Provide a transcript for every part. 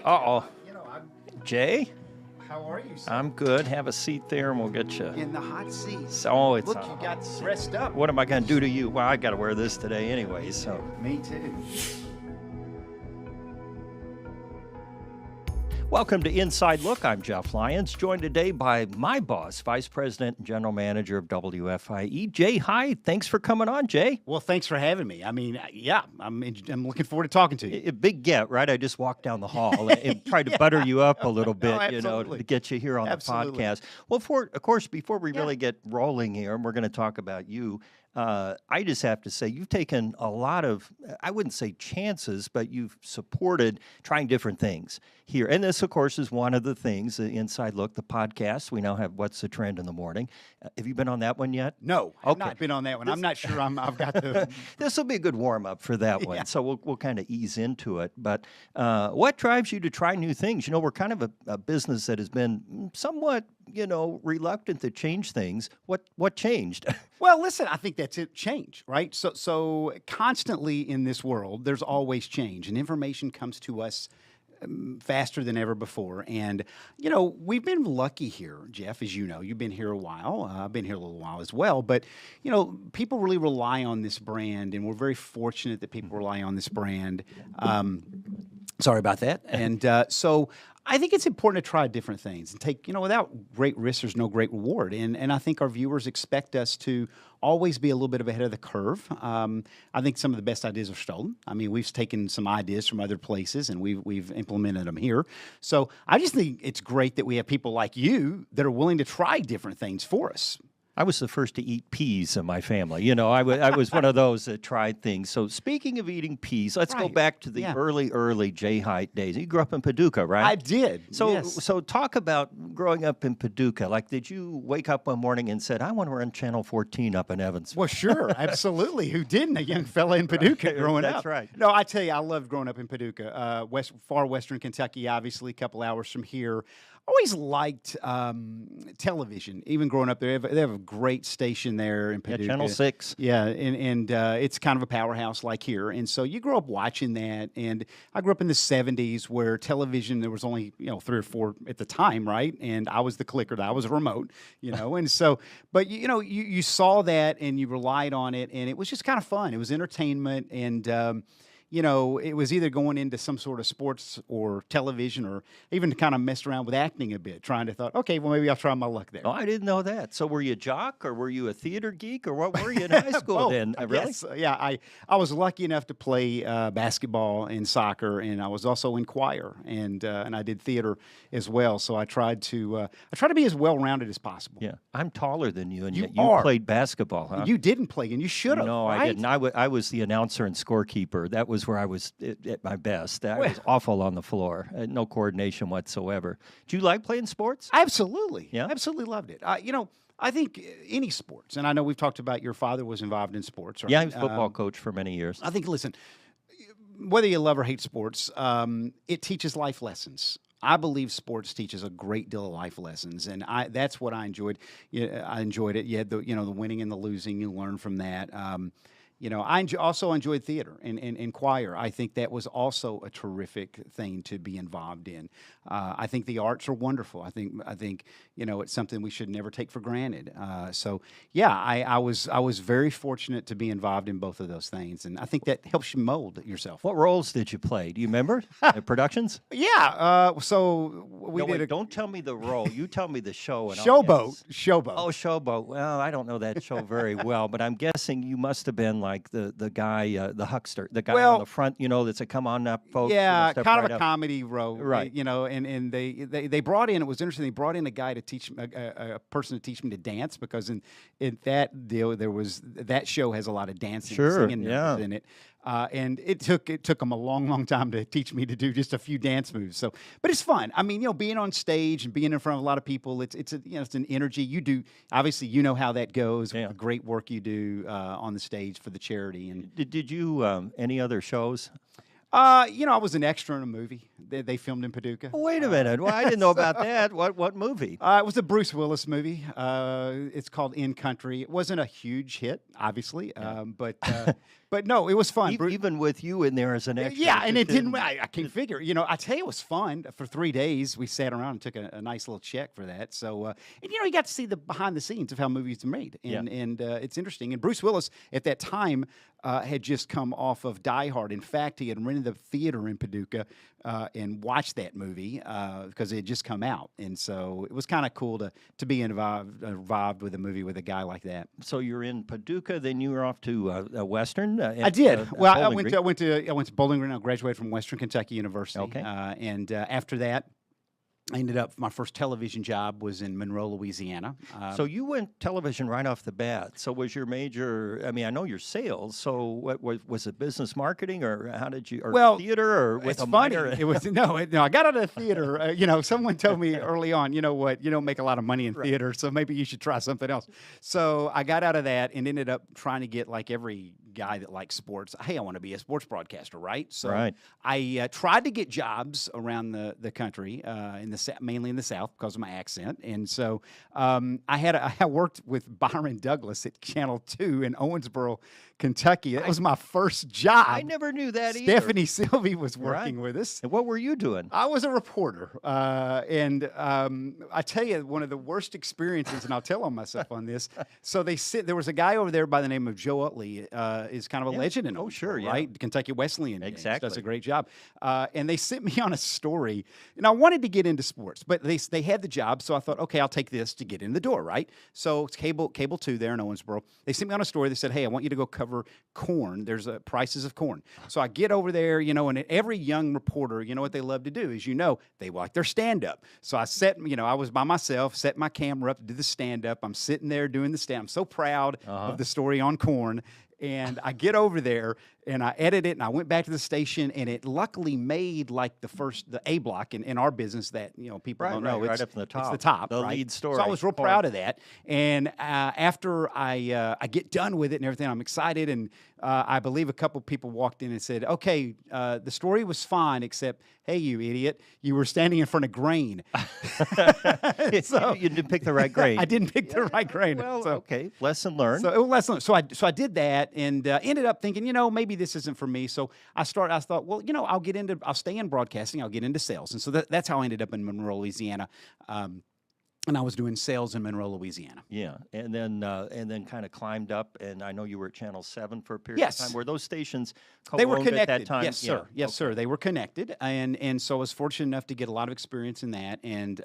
right. Uh-oh. I'm. Jay, How are you, sir? I'm good. Have a seat there and we'll get you. In the hot seat. So it's Look, a you hot got seat. dressed up. What am I going to do to you? Well, I got to wear this today anyway, so. Me too. Welcome to Inside Look. I'm Jeff Lyons, joined today by my boss, Vice President and General Manager of WFIE, Jay Hiett. Thanks for coming on, Jay. Well, thanks for having me. I mean, yeah, I'm looking forward to talking to you. A big get, right? I just walked down the hall and tried to butter you up a little bit, absolutely. to get you here on Absolutely. the podcast. Well, of course, before we Yeah. really get rolling here, and we're going to talk about you, I just have to say you've taken a lot of, I wouldn't say chances, but you've supported trying different things here. And this, of course, is one of the things, the Inside Look, the podcast. We now have What's the Trend in the Morning. Have you been on that one yet? No, I've Okay. not been on that one. I'm not sure I've got the. This will be a good warm-up for that one, Yeah. so we'll kind of ease into it. But what drives you to try new things? You know, we're kind of a business that has been somewhat, reluctant to change things. What changed? Well, listen, I think that's it. Change, right? So constantly in this world, there's always change, and information comes to us faster than ever before. And, we've been lucky here, Jeff, as you know. You've been here a while. I've been here a little while as well. But, people really rely on this brand, and we're very fortunate that people rely on this brand. Sorry about that. And so I think it's important to try different things and take, without great risk, there's no great reward. And I think our viewers expect us to always be a little bit ahead of the curve. I think some of the best ideas are stolen. I mean, we've taken some ideas from other places and we've implemented them here. So I just think it's great that we have people like you that are willing to try different things for us. I was the first to eat peas in my family. I was one of those that tried things. So speaking of eating peas, let's go Right. back to the Yeah. early Jay Hiett days. You grew up in Paducah, right? I did. So, yes. so talk about growing up in Paducah. Like, did you wake up one morning and said, "I want to run Channel 14 up in Evansville"? Well, sure, absolutely. Who didn't? A young fella in Paducah growing up. That's right. No, I tell you, I loved growing up in Paducah, far western Kentucky, obviously, a couple hours from here. Always liked television, even growing up there. They have a great station there in Paducah. Channel 6. Yeah, and it's kind of a powerhouse like here. And so you grow up watching that. And I grew up in the 70s where television, there was only, 3 or 4 at the time, right? And I was the clicker. I was a remote, And so, but, you saw that and you relied on it. And it was just kind of fun. It was entertainment. And, it was either going into some sort of sports or television or even kind of messed around with acting a bit, trying to thought, okay, well, maybe I'll try my luck there. Oh, I didn't know that. So were you a jock or were you a theater geek or what were you in high school then? Really? Yes, yeah. I was lucky enough to play basketball and soccer, and I was also in choir, and I did theater as well. So I tried to be as well rounded as possible. Yeah, I'm taller than you, and You yet you are. played basketball, huh? You didn't play, and you should have. No, right? I didn't. I was the announcer and scorekeeper. That was where I was at my best. I Well- was awful on the floor. No coordination whatsoever. Do you like playing sports? Absolutely. Yeah? Absolutely loved it. I think any sports, and I know we've talked about your father was involved in sports, right? Yeah, I was a football coach for many years. I think, listen, whether you love or hate sports, it teaches life lessons. I believe sports teaches a great deal of life lessons, and that's what I enjoyed. Yeah, I enjoyed it. You had the winning and the losing. You learn from that. I also enjoyed theater and choir. I think that was also a terrific thing to be involved in. I think the arts are wonderful. I think it's something we should never take for granted. So yeah, I was very fortunate to be involved in both of those things, and I think that helps you mold yourself. What roles did you play? Do you remember? At productions? Yeah. So we No, did wait, a don't tell me the role. You tell me the show. And I'll Showboat. guess. Showboat. Oh, Showboat. Well, I don't know that show very well, but I'm guessing you must have been like the guy, the huckster, the guy on the front, that's a come on up, folks. Yeah, step kind right of a up. comedy role, Right. And they brought in. It was interesting. They brought in a guy to teach a person to teach me to dance because in that deal there was that show has a lot of dancing, Sure, singing yeah. numbers in it. And it took them a long time to teach me to do just a few dance moves. So, but it's fun. I mean, being on stage and being in front of a lot of people, it's an energy you do. Obviously, you know how that goes. Yeah. The great work you do on the stage for the charity. And Did you any other shows? I was an extra in a movie. They filmed in Paducah. Oh, wait a minute. Well, I didn't know about that. What movie? It was a Bruce Willis movie. It's called In Country. It wasn't a huge hit, obviously, but no, it was fun. Even with you in there as an extra. Yeah, and it didn't. I can't figure. I tell you, it was fun. For 3 days, we sat around and took a nice little check for that. So, and you got to see the behind the scenes of how movies are made, and it's interesting. And Bruce Willis at that time had just come off of Die Hard. In fact, he had rented the theater in Paducah and watched that movie because it had just come out, and so it was kind of cool to be involved with a movie with a guy like that. So you're in Paducah, then you were off to Western. I did. Well, I went Green? to Bowling Green. I graduated from Western Kentucky University. Okay. And after that, I ended up, my first television job was in Monroe, Louisiana. So you went television right off the bat. So was your major, I mean, I know your sales, so what was it business marketing or how did you, or theater or with it's a funny. minor? It was, no, I got out of the theater. Someone told me early on, you know what, you don't make a lot of money in theater, so maybe you should try something else. So I got out of that and ended up trying to get, like every guy that likes sports, hey, I want to be a sports broadcaster, right? So I tried to get jobs around the country, mainly in the South because of my accent. And so I worked with Byron Douglas at Channel 2 in Owensboro, Kentucky. That was my first job. I never knew that either. Stephanie Sylvie was working with us. And what were you doing? I was a reporter. And I tell you, one of the worst experiences, and I'll tell on myself on this. So there was a guy over there by the name of Joe Utley, is kind of a legend in Owensboro, right? Kentucky Wesleyan. Exactly. Does a great job. And they sent me on a story, and I wanted to get into sports, but they had the job, so I thought, okay, I'll take this to get in the door, right? So it's cable 2 there in Owensboro. They sent me on a story. They said, hey, I want you to go cover corn. There's prices of corn. So I get over there, and every young reporter, what they love to do is, they like their stand-up. So I was by myself, set my camera up to do the stand-up. I'm sitting there doing the stand. I'm so proud of the story on corn. And I get over there and I edit it and I went back to the station and it luckily made like the A block in our business that, people don't know. Right up in the top. It's the top, the right? lead story. So I was real proud of that. And after I get done with it and everything, I'm excited. And I believe a couple people walked in and said, okay, the story was fine, except, hey, you idiot, you were standing in front of grain. So, you didn't pick the right grain. I didn't pick the right grain. Well, okay, lesson learned. So it was lesson learned. So I did that and ended up thinking, maybe this isn't for me. So I thought, well, I'll stay in broadcasting. I'll get into sales. And so that's how I ended up in Monroe, Louisiana. And I was doing sales in Monroe, Louisiana. Yeah, and then kind of climbed up, and I know you were at Channel 7 for a period of time. Were those stations they were connected at that time? Yes, sir. Yeah. Yes, sir. They were connected, and so I was fortunate enough to get a lot of experience in that. And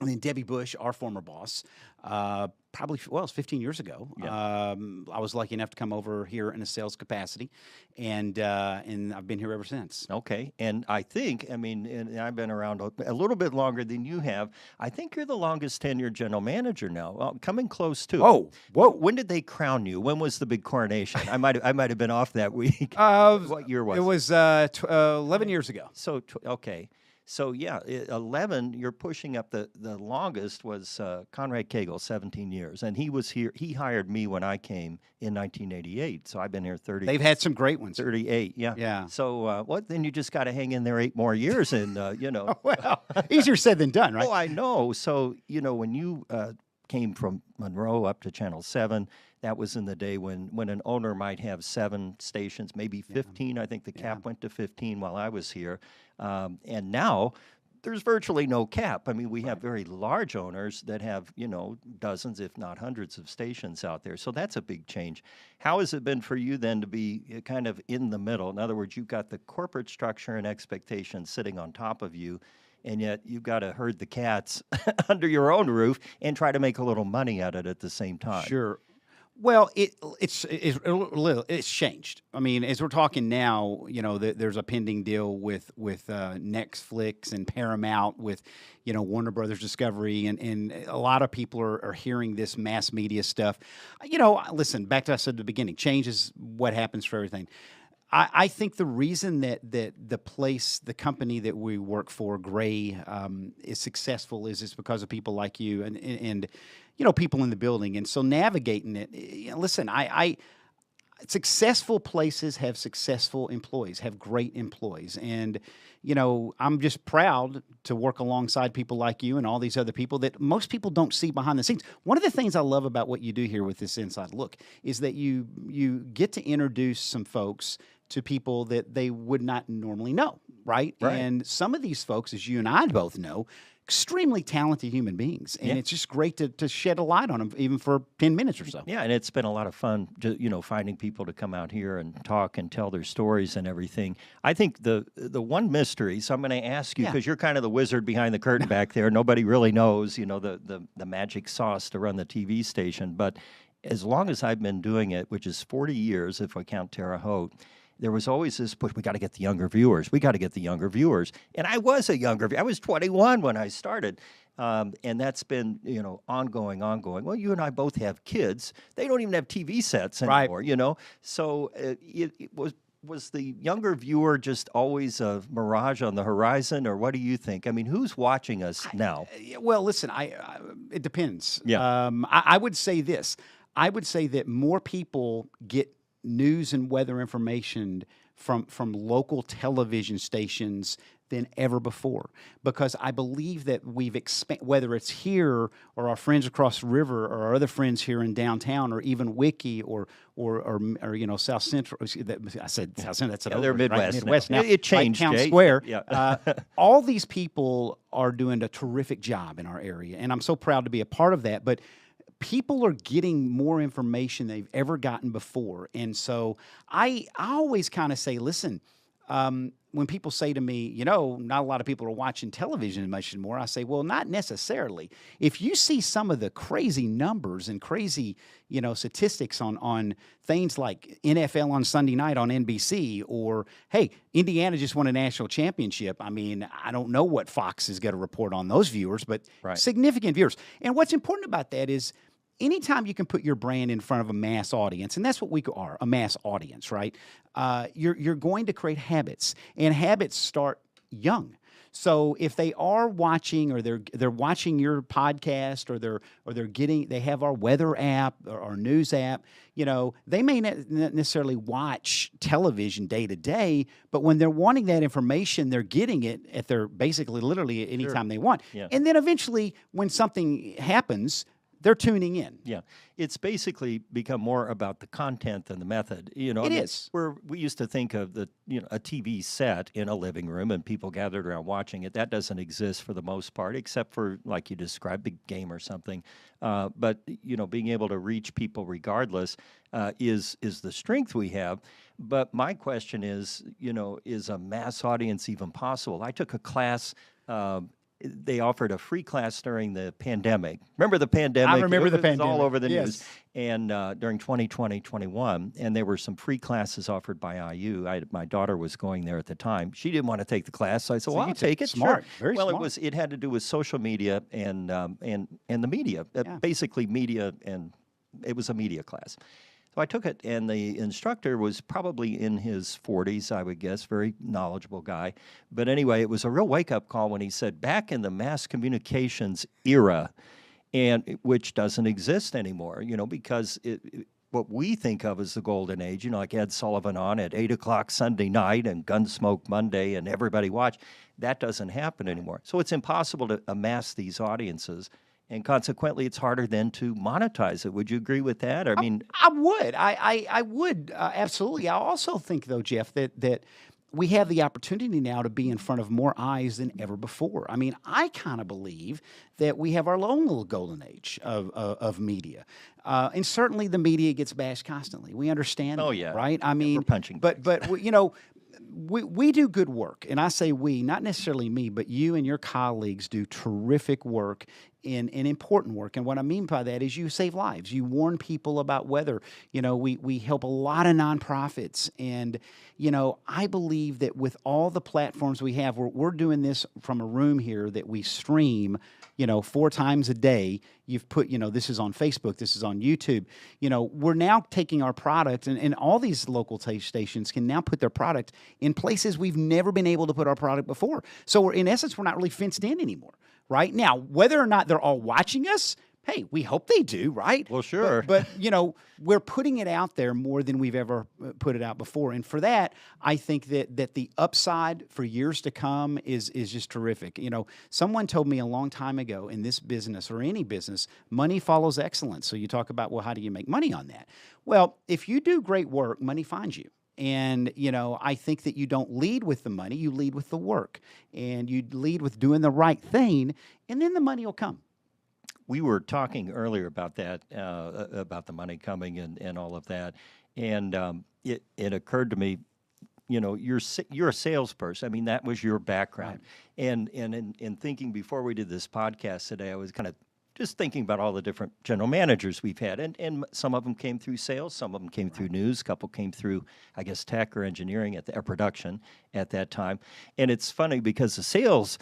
then Debbie Bush, our former boss, it was 15 years ago. Yeah. I was lucky enough to come over here in a sales capacity, and I've been here ever since. Okay, and I think, and I've been around a little bit longer than you have. I think you're the longest tenured general manager now, coming close to. Oh, whoa! When did they crown you? When was the big coronation? I might have been off that week. What year was it? It was 11 years ago. So okay. So, 11, you're pushing up the longest was Conrad Cagle, 17 years. And he was here. He hired me when I came in 1988. So I've been here 30. They've had some great ones. 38, yeah. Yeah. So, then you just got to hang in there 8 more years and, Well, easier said than done, right? Oh, I know. So, when you came from Monroe up to Channel 7, that was in the day when an owner might have 7 stations, maybe 15. I think the cap went to 15 while I was here. And now there's virtually no cap. We have very large owners that have, dozens, if not hundreds of stations out there. So that's a big change. How has it been for you then to be kind of in the middle? In other words, you've got the corporate structure and expectations sitting on top of you, and yet you've got to herd the cats under your own roof and try to make a little money at it at the same time. Sure. Well, it's changed. As we're talking now, there's a pending deal with Netflix and Paramount with, Warner Brothers Discovery, and a lot of people are hearing this mass media stuff. Listen, back to us at the beginning, change is what happens for everything. I think the reason that the company that we work for, Gray, is successful is because of people like you and people in the building. And so navigating it, listen, successful places have successful employees, have great employees. And, I'm just proud to work alongside people like you and all these other people that most people don't see behind the scenes. One of the things I love about what you do here with this Inside Look is that you get to introduce some folks to people that they would not normally know, right? And some of these folks, as you and I both know, extremely talented human beings, and it's just great to shed a light on them, even for 10 minutes or so. Yeah, and it's been a lot of fun, finding people to come out here and talk and tell their stories and everything. I think the one mystery, so I'm going to ask you, because you're kind of the wizard behind the curtain back there. Nobody really knows, the magic sauce to run the TV station. But as long as I've been doing it, which is 40 years, if I count Terre Haute, there was always this push, we got to get the younger viewers. We got to get the younger viewers. And I was a younger viewer. I was 21 when I started. And that's been, ongoing. Well, you and I both have kids. They don't even have TV sets anymore, So it was the younger viewer just always a mirage on the horizon, or what do you think? I mean, who's watching us now? Well, listen, it depends. Yeah. I would say this. I would say that more people get news and weather information from local television stations than ever before, because I believe that we've whether it's here or our friends across the river or our other friends here in downtown or even Wiki or South Central. I said South Central. That's they're Midwest. Right? Midwest now. It changed. Town Jay. Square. Yeah. All these people are doing a terrific job in our area, and I'm so proud to be a part of that. But people are getting more information they've ever gotten before. And so I always kind of say, listen, when people say to me, not a lot of people are watching television much anymore, I say, well, not necessarily. If you see some of the crazy numbers and crazy, statistics on things like NFL on Sunday night on NBC, or, hey, Indiana just won a national championship. I mean, I don't know what Fox is going to report on those viewers, but significant viewers. And what's important about that is, anytime you can put your brand in front of a mass audience, and that's what we are, a mass audience, right? You're going to create habits, and habits start young. So if they are watching, or they're watching your podcast, or they have our weather app or our news app, they may not necessarily watch television day to day, but when they're wanting that information, they're getting it at their basically literally anytime they want. Yeah. And then eventually when something happens, they're tuning in. Yeah, it's basically become more about the content than the method. It is. We used to think of a TV set in a living room and people gathered around watching it. That doesn't exist for the most part, except for, like you described, big game or something. But being able to reach people regardless is the strength we have. But my question is, is a mass audience even possible? I took a class. They offered a free class during the pandemic. Remember the pandemic? I remember the pandemic. It was all over the Yes. news. And during 2020, 21, and there were some free classes offered by IU. My daughter was going there at the time. She didn't want to take the class, so I said, well, I'll take it. Smart. Sure. Very well, smart. it had to do with social media and the media, basically media, and it was a media class. So I took it, and the instructor was probably in his 40s, I would guess, very knowledgeable guy. But anyway, it was a real wake-up call when he said, back in the mass communications era, and which doesn't exist anymore, because what we think of as the golden age, like Ed Sullivan on at 8 o'clock Sunday night and Gunsmoke Monday and everybody watch, that doesn't happen anymore. So it's impossible to amass these audiences. And consequently, it's harder then to monetize it. Would you agree with that? I mean, I would. I would absolutely. I also think, though, Jeff, that we have the opportunity now to be in front of more eyes than ever before. I mean, I kind of believe that we have our own little golden age of media, and certainly the media gets bashed constantly. We understand. Oh that, yeah, right. I mean, we're punching. But we do good work, and I say we, not necessarily me, but you and your colleagues do terrific work in important work. And what I mean by that is you save lives. You warn people about weather. We help a lot of nonprofits, and I believe that with all the platforms we have, we're doing this from a room here that we stream 4 times a day. You've put, this is on Facebook, this is on YouTube. We're now taking our product, and all these local stations can now put their product in places we've never been able to put our product before. So in essence, we're not really fenced in anymore, right? Now, whether or not they're all watching us, hey, we hope they do, right? Well, sure. But we're putting it out there more than we've ever put it out before. And for that, I think that the upside for years to come is just terrific. Someone told me a long time ago, in this business or any business, money follows excellence. So you talk about, well, how do you make money on that? Well, if you do great work, money finds you. And, I think that you don't lead with the money, you lead with the work. And you lead with doing the right thing, and then the money will come. We were talking earlier about that, about the money coming and all of that. And it occurred to me, you're a salesperson. I mean, that was your background. Right. And in thinking before we did this podcast today, I was kind of just thinking about all the different general managers we've had. And some of them came through sales, some of them came through news, a couple came through, I guess, tech or engineering or production at that time. And it's funny because the sales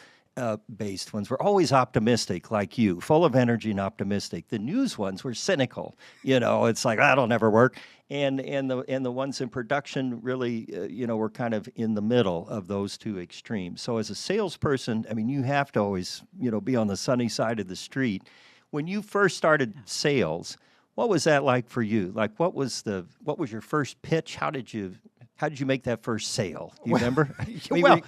based ones were always optimistic, like you, full of energy and optimistic. The news ones were cynical. It's like, that'll never work. And the ones in production really, were kind of in the middle of those two extremes. So as a salesperson, I mean, you have to always, be on the sunny side of the street. When you first started sales, what was that like for you? Like, what was your first pitch? How did you make that first sale? Do you remember?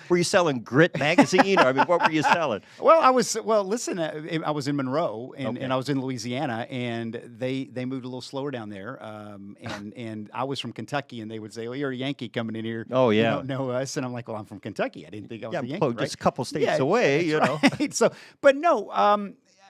Were you selling Grit magazine? Or, what were you selling? I was in Monroe and I was in Louisiana, and they moved a little slower down there. And I was from Kentucky, and they would say, "Oh, you're a Yankee coming in here. Oh, yeah. You don't know us." And I'm like, "Well, I'm from Kentucky. I didn't think I was a Yankee." Right? Just a couple states away, Right. So, but no,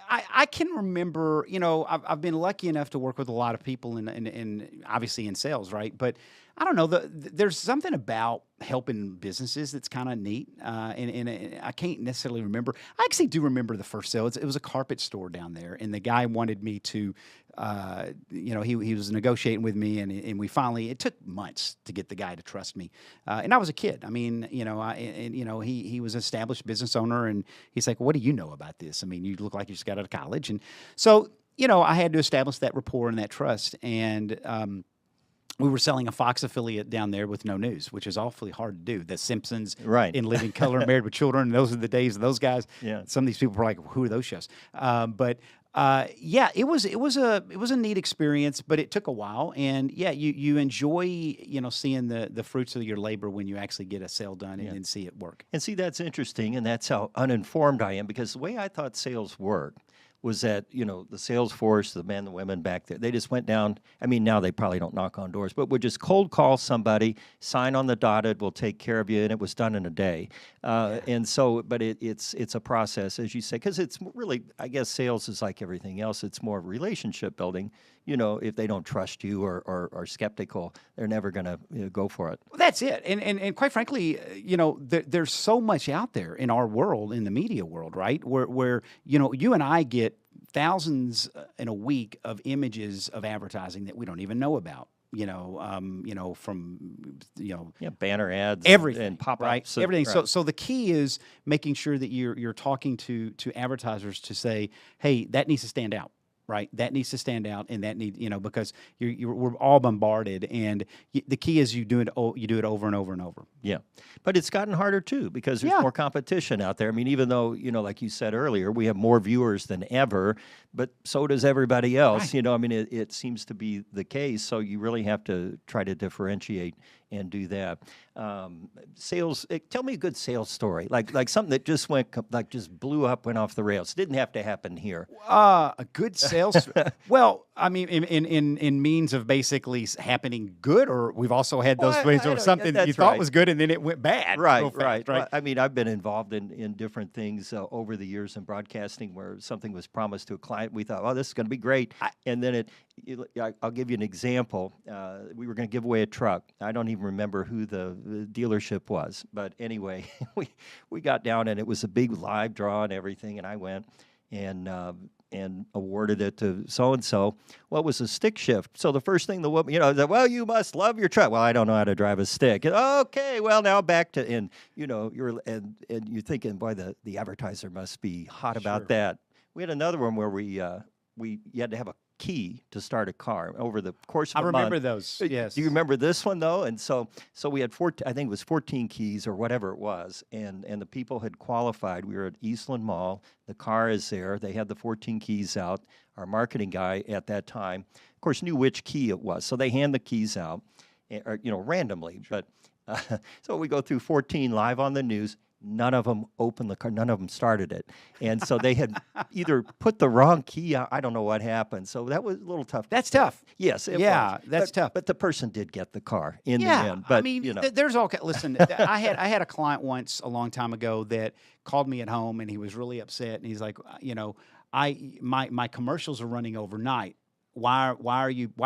I can remember, I've been lucky enough to work with a lot of people in obviously in sales, right? But I don't know, there's something about helping businesses that's kind of neat, and I can't necessarily remember. I actually do remember the first sale. It was a carpet store down there, and the guy wanted me to, he was negotiating with me, and we finally, it took months to get the guy to trust me, and I was a kid. I mean, he was an established business owner, and he's like, "What do you know about this? I mean, you look like you just got out of college," and so I had to establish that rapport and that trust, and we were selling a Fox affiliate down there with no news, which is awfully hard to do. The Simpsons, right, In Living Color, Married with Children, and those are the days of those guys. Yeah. Some of these people were like, "Who are those shows?" It was a neat experience, but it took a while. And you enjoy seeing the fruits of your labor when you actually get a sale done and see it work. And see, that's interesting, and that's how uninformed I am, because the way I thought sales worked was that, the sales force, the men, the women back there, they just went down. I mean, now they probably don't knock on doors, but would just cold call somebody, sign on the dotted, we'll take care of you, and it was done in a day. And so, but it's a process, as you say, because it's really, I guess sales is like everything else. It's more relationship building. If they don't trust you or are skeptical, they're never going to go for it. Well, that's it. And quite frankly, there's so much out there in our world, in the media world, right? Where you and I get thousands in a week of images of advertising that we don't even know about. From banner ads, everything, and pop-ups, right? Everything. Right. So the key is making sure that you're talking to advertisers to say, hey, that needs to stand out. Right, that needs to stand out, and that because we're all bombarded, and the key is you do it over and over and over. Yeah, but it's gotten harder too because there's more competition out there. I mean, even though like you said earlier, we have more viewers than ever, but so does everybody else. Right. I mean, it seems to be the case. So you really have to try to differentiate and do that. Sales. Tell me a good sales story, like something that just just blew up, went off the rails. Didn't have to happen here. A good sales. Well, I mean, in means of basically happening good, or we've also had those ways or something that you thought was good and then it went bad. Right. Well, I mean, I've been involved in different things over the years in broadcasting where something was promised to a client. We thought, oh, this is going to be great, and then I'll give you an example. We were going to give away a truck. I don't even remember who the dealership was, but anyway, we got down and it was a big live draw and everything, and I went and awarded it to so-and-so. Well, it was a stick shift. So the first thing the woman, said, well, you must love your truck. Well, I don't know how to drive a stick. And, okay, well, now back to, and you're thinking, boy, the advertiser must be hot about that. We had another one where you had to have a key to start a car over the course of I a remember month. those. Yes. Do you remember this one though? And so we had 14, I think it was 14 keys or whatever it was, and the people had qualified. We were at Eastland Mall. The car is there. They had the 14 keys out. Our marketing guy at that time, of course, knew which key it was. So they hand the keys out, or, randomly. But so we go through 14 live on the news. None of them opened the car. None of them started it. And so they had either put the wrong key out. I don't know what happened. So that was a little tough. That's tough. Yes, it Yeah, was. that's tough. But the person did get the car in the Yeah, end. But, I mean, there's all. Listen, I had a client once a long time ago that called me at home, and he was really upset, and he's like, my commercials are running overnight. Why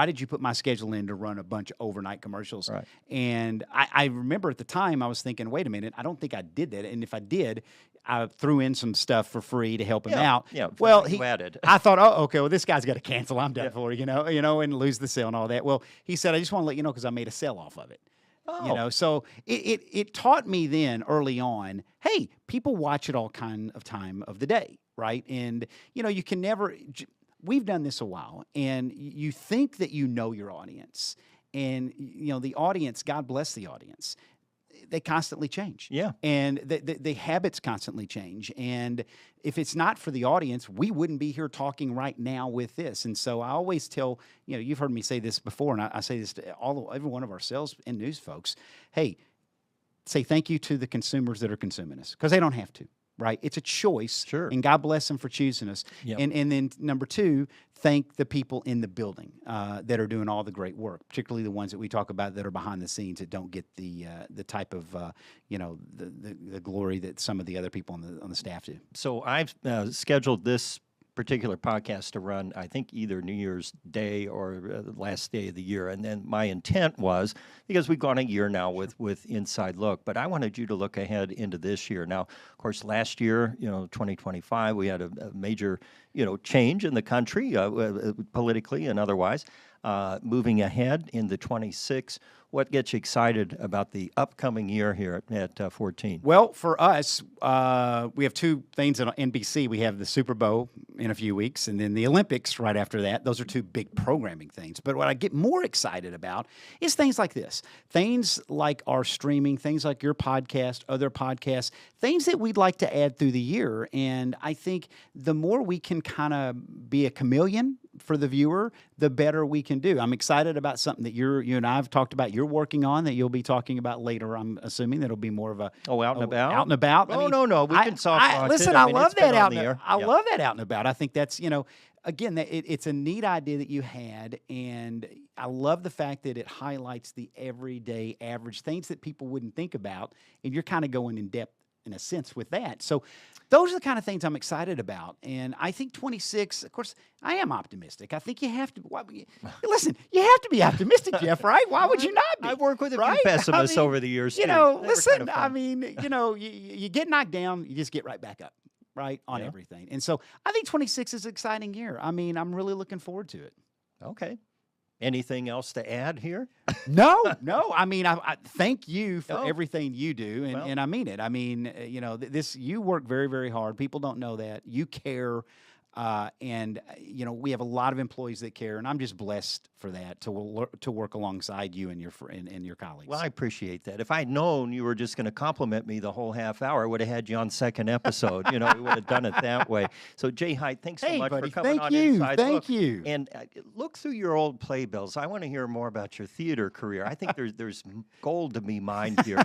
did you put my schedule in to run a bunch of overnight commercials? Right. And I remember at the time I was thinking, wait a minute, I don't think I did that. And if I did, I threw in some stuff for free to help him out. Yeah. Well, added. I thought, oh, okay, well, this guy's got to cancel. I'm done for, and lose the sale and all that. Well, he said, I just want to let you know because I made a sell off of it. Oh. So it taught me then early on, hey, people watch at all kind of time of the day, right? And, you can never. We've done this a while, and you think that you know your audience, and the audience. God bless the audience. They constantly change. Yeah, and the habits constantly change. And if it's not for the audience, we wouldn't be here talking right now with this. And so I always tell you've heard me say this before, and I say this to every one of our sales and news folks. Hey, say thank you to the consumers that are consuming us because they don't have to. Right, it's a choice, Sure. And God bless them for choosing us. Yep. And then number two, thank the people in the building that are doing all the great work, particularly the ones that we talk about that are behind the scenes that don't get the type of the glory that some of the other people on the staff do. So I've scheduled this particular podcast to run, I think, either New Year's Day or the last day of the year. And then my intent was, because we've gone a year now with Inside Look, but I wanted you to look ahead into this year. Now, of course, last year, 2025, we had a major, change in the country, politically and otherwise. Moving ahead into 26, what gets you excited about the upcoming year here at 14? Well, for us, we have two things on NBC. We have the Super Bowl in a few weeks, and then the Olympics right after that. Those are two big programming things. But what I get more excited about is things like this, things like our streaming, things like your podcast, other podcasts, things that we'd like to add through the year. And I think the more we can kind of be a chameleon for the viewer, the better we can do. I'm excited about something that you and I have talked about. You're working on that you'll be talking about later. I'm assuming that'll be more of a out and about. Out and about. Oh, no, we can soft launch listen, it. I love that out. I love that out and about. I think that's again, it's a neat idea that you had, and I love the fact that it highlights the everyday average things that people wouldn't think about, and you're kind of going in depth in a sense with that. So those are the kind of things I'm excited about. And I think 26, of course, I am optimistic. I think you have to, listen, you have to be optimistic, Jeff, right? Why would you not be? I've worked with a right? few pessimists over the years, too. Listen, you get knocked down, you just get right back up, right, on everything. And so I think 26 is an exciting year. I mean, I'm really looking forward to it. Okay. Anything else to add here? No. I mean, I thank you for everything you do, and I mean it. I mean, you work very, very hard. People don't know that. You care, and we have a lot of employees that care, and I'm just blessed for that to work alongside you and your colleagues. Well, I appreciate that. If I'd known you were just going to compliment me the whole half hour, I would have had you on second episode. We would have done it that way. So, Jay Hiett, thanks so much for coming on Inside Look. Thank you. And look through your old playbills. I want to hear more about your theater career. I think there's gold to be mined here.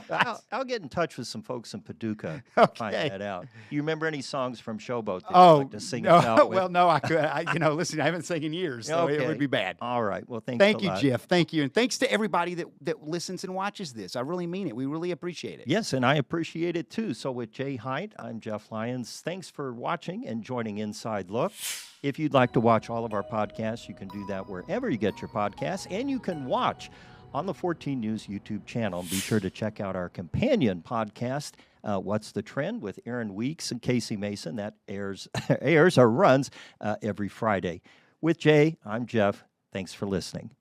I'll get in touch with some folks in Paducah to find that out. You remember any songs from Showboat that you'd like to sing us out with? Well, no, I could. Listen, I haven't sung in years, so it would be bad. All right. Well, thank you, Jeff. Thank you. And thanks to everybody that listens and watches this. I really mean it. We really appreciate it. Yes, and I appreciate it too. So with Jay Hiett, I'm Jeff Lyons. Thanks for watching and joining Inside Look. If you'd like to watch all of our podcasts, you can do that wherever you get your podcasts, and you can watch on the 14 News YouTube channel. Be sure to check out our companion podcast, What's the Trend, with Aaron Weeks and Casey Mason. That airs or runs every Friday. With Jay, I'm Jeff. Thanks for listening.